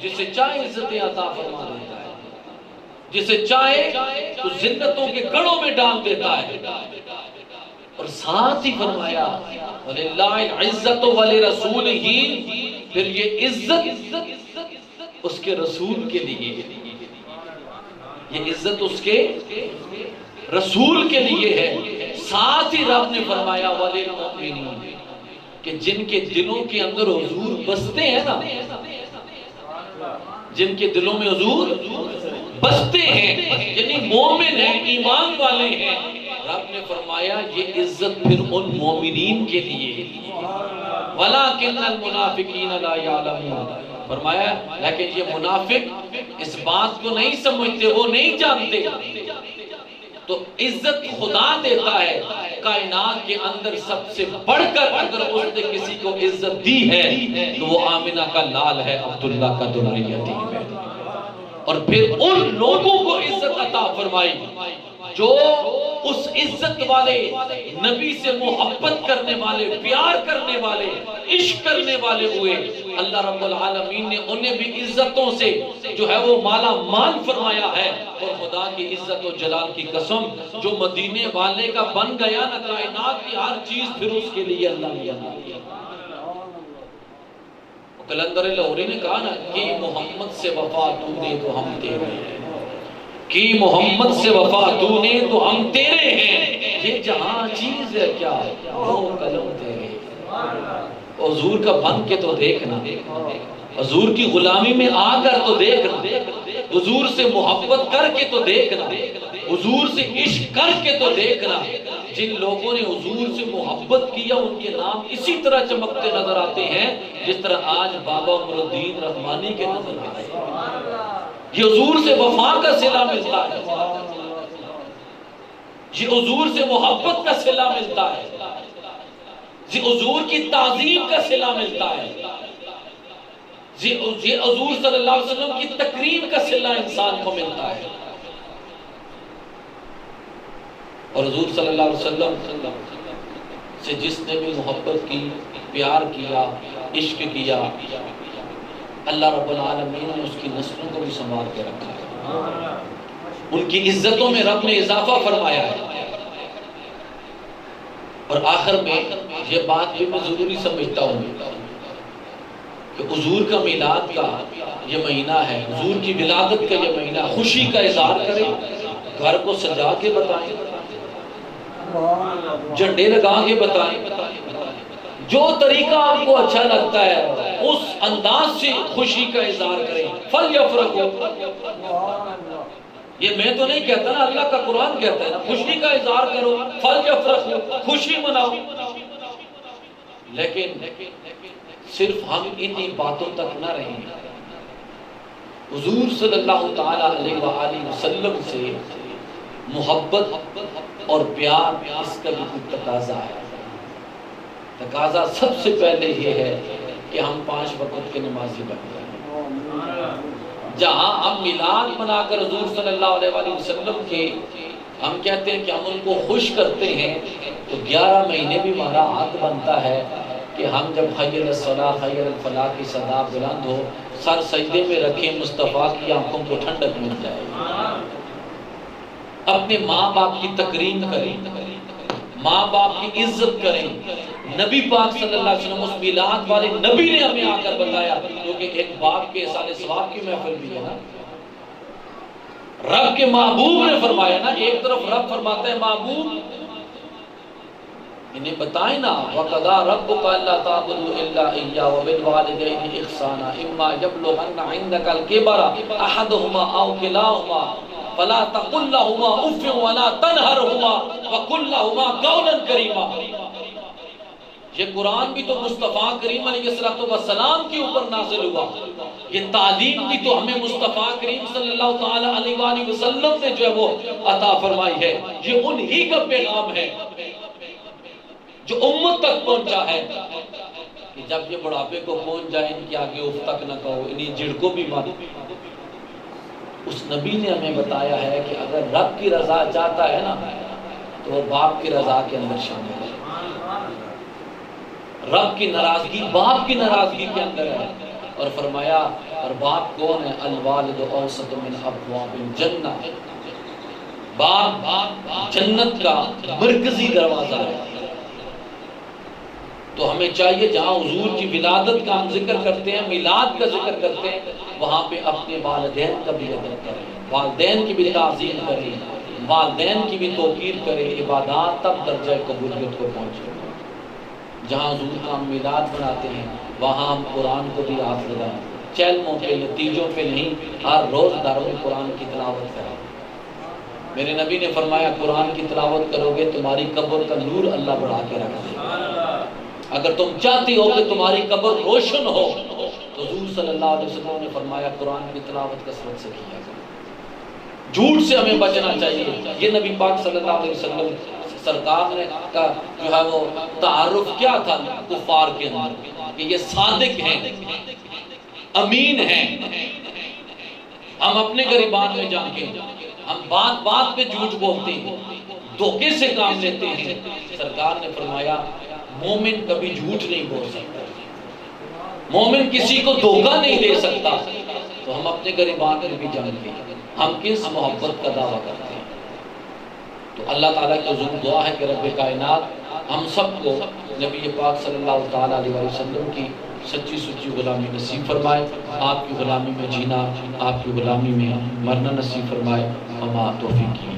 جسے چاہے عزتیں عطا فرما دیتا ہے، جسے چاہے تو ذلتوں کے گڑھوں میں ڈال دیتا ہے۔ اور ساتھ ہی فرمایا وَلِلَّهِ الْعِزَّةُ وَلِرَسُولِهِ، پھر یہ عزت اس کے رسول کے لیے، یہ عزت اس کے رسول کے لیے ہے۔ ساتھ ہی رب نے فرمایا وَلِلْمُؤْمِنِينَ، کہ جن کے دلوں کے اندر حضور بستے ہیں نا، جن کے دلوں میں حضور بستے ہیں، یعنی مومن ہیں، ایمان والے ہیں، رب نے فرمایا یہ عزت پھر ان مومنین کے لیے وَلَٰكِنَّ الْمُنَافِقِينَ لَا يَعْلَمُونَ، فرمایا لیکن یہ منافق اس بات کو نہیں سمجھتے، وہ نہیں جانتے۔ تو عزت خدا دیتا ہے، کائنات کے اندر سب سے بڑھ کر اگر اس نے کسی کو عزت دی ہے تو وہ آمنہ کا لال ہے، عبداللہ کا درر یتیم ہے۔ اور پھر ان لوگوں کو عزت عطا فرمائی جو اس عزت والے نبی سے محبت کرنے والے، پیار کرنے والے، عشق کرنے والے ہوئے، اللہ رب العالمین نے انہیں بھی عزتوں سے جو ہے وہ مالا مال فرمایا ہے۔ اور خدا کی عزت و جلال کی قسم، جو مدینے والے کا بن گیا نا، کائنات کی ہر چیز پھر اس کے لیے اللہ نے بنا دیا۔ قلندر لاہوری نے کہا نا کہ محمد سے وفا تو نے تو ہم تیرے ہیں، کہ محمد سے وفا تو نے تو ہم تیرے ہیں، یہ جہاں چیز ہے کیا وہ قلم تیرے۔ حضور کا بن کے تو دیکھنا، حضور کی غلامی میں آ کر تو دیکھنا، حضور سے محبت کر کے تو دیکھنا، حضور سے عشق کر کے تو دیکھنا۔ جن لوگوں نے حضور سے محبت کیا ان کے نام اسی طرح چمکتے نظر آتے ہیں جس طرح آج بابا عمر الدین رحمانی کے نظر آتے ہیں۔ یہ حضور سے وفا کا صلہ ملتا ہے، یہ حضور سے محبت کا صلہ ملتا ہے، یہ حضور کی تعظیم کا صلہ ملتا ہے، یہ حضور صلی اللہ علیہ وسلم کی تکریم کا صلہ انسان کو ملتا ہے۔ اور حضور صلی اللہ علیہ وسلم سے جس نے بھی محبت کی، پیار کیا، عشق کیا، اللہ رب العالمین نے اس کی نسلوں کو بھی سنبھال کے رکھا ہے، ان کی عزتوں میں رب نے اضافہ فرمایا ہے۔ اور آخر میں یہ بات بھی میں ضروری سمجھتا ہوں کہ حضور کا میلاد کا یہ مہینہ ہے، حضور کی ولادت کا یہ مہینہ، خوشی کا اظہار کریں، گھر کو سجا کے بتائیں، جھنڈے لگا کے بتائیں، جو طریقہ آپ کو اچھا لگتا ہے اس انداز سے خوشی کا اظہار کریں۔ فَلْيَفْرَحُوا، یہ میں تو نہیں کہتا نا، اللہ کا قرآن کہتا ہے نا، خوشی کا اظہار کرو، فَلْيَفْرَحُوا، خوشی مناؤ۔ لیکن صرف ہم انہی باتوں تک نہ رہیں، حضور صلی اللہ تعالیٰ علیہ وآلہ وسلم سے محبت اور پیار، اس کا بھی کوئی تقاضا ہے۔ تقاضا سب سے پہلے یہ ہے کہ ہم 5 وقت کے نمازی بن جائیں۔ جہاں ہم میلاد منا کر حضور صلی اللہ علیہ وآلہ وسلم کے ہم کہتے ہیں کہ ہم ان کو خوش کرتے ہیں، تو 11 مہینے بھی ہمارا حق بنتا ہے کہ ہم جب حی علی الصلاۃ حی علی الفلاح کی صدا بلند ہو، سر سجدے میں رکھیں، مصطفیٰ کی آنکھوں کو ٹھنڈک مل جائے۔ اپنے ماں باپ کی تکریم کریں، ماں باپ کی عزت کریں۔ نبی پاک صلی اللہ علیہ وسلم، اس میلاد والے نبی نے ہمیں آ کر بتایا، کیونکہ ایک باپ کے احسان ثواب کی محفل بھی ہے نا، رب کے محبوب نے فرمایا نا، ایک طرف رب فرماتا ہے محبوب انہیں بتائیں نا، وَقَضَىٰ رَبُّكَ أَلَّا تَعْبُدُوا إِلَّا إِيَّاهُ وَبِالْوَالِدَيْنِ إِحْسَانًا إِمَّا يَبْلُغَنَّ عِندَكَ الْكِبَرَ أَحَدُهُمَا أَوْ كِلَاهُمَا فَلَا تَقُل لَّهُمَا أُفٍّ وَلَا تَنْهَرْهُمَا وَقُل لَّهُمَا قَوْلًا كَرِيمًا۔ یہ قرآن بھی تو مصطفیٰ کریم علیہ السلام کے اوپر نازل ہوا، یہ تعلیم بھی تو ہمیں مصطفیٰ کریم صلی اللہ تعالی علیہ وآلہ وسلم نے جو ہے وہ عطا فرمائی ہے۔ یہ انہی کا پیغام ہے جو امت تک پہنچا ہے کہ جب یہ بڑھاپے کو پہنچ جائے ان کے آگے اف تک نہ کہو، انہیں جھڑکو بھی مت۔ اس نبی نے ہمیں بتایا ہے کہ اگر رب کی رضا چاہتا ہے نا تو وہ باپ کی رضا کے اندر شامل ہے، رب کی ناراضگی باپ کی ناراضگی کے اندر ہے۔ اور فرمایا اور باپ کون ہے؟ الوالد اوسط من ابواب الجنہ، باپ جنت کا مرکزی دروازہ ہے۔ تو ہمیں چاہیے جہاں حضور کی ولادت کا ہم ذکر کرتے ہیں، میلاد کا ذکر کرتے ہیں، وہاں پہ اپنے والدین کا بھی ادب کریں، والدین کی بھی تعظیم کریں، والدین کی بھی توقیر کریں، عبادات تب درجہ قبولیت کو پہنچے۔ جہاں حضور کا ہم میلاد مناتے ہیں وہاں ہم قرآن کو بھی ہاتھ لگائیں، چیلموں پہ نتیجوں پہ نہیں، ہر روز داروں قرآن کی تلاوت کریں۔ میرے نبی نے فرمایا قرآن کی تلاوت کرو گے تمہاری قبر کا نور اللہ بڑھا کے رکھ دے گا۔ اگر تم چاہتی ہو کہ تمہاری قبر روشن ہو تو حضور صلی اللہ علیہ وسلم نے فرمایا قرآن کی تلاوت کثرت سے کیا کرو۔ جھوٹ سے ہمیں بچنا چاہیے۔ یہ نبی پاک صلی اللہ علیہ وسلم سرکار نے کا جو ہے وہ تعارف کیا تھا کفار کے اندر کہ یہ صادق ہیں، امین ہیں۔ ہم اپنے گریبان میں جا کے ہم بات بات پہ جھوٹ بولتے ہیں، دھوکے سے کام لیتے ہیں۔ سرکار نے فرمایا مومن کبھی جھوٹ نہیں بول سکتا، مومن کسی کو دھوکہ نہیں دے سکتا۔ تو ہم اپنے گریبان میں بھی جان کے ہم کس محبت کا دعویٰ کرتے ہیں۔ تو اللہ تعالیٰ کی حضور دعا ہے کہ رب کائنات ہم سب کو نبی پاک صلی اللہ تعالیٰ علیہ وسلم کی سچی سچی غلامی نصیب فرمائے، آپ کی غلامی میں جینا، آپ کی غلامی میں مرنا نصیب فرمائے۔ وما توفیقی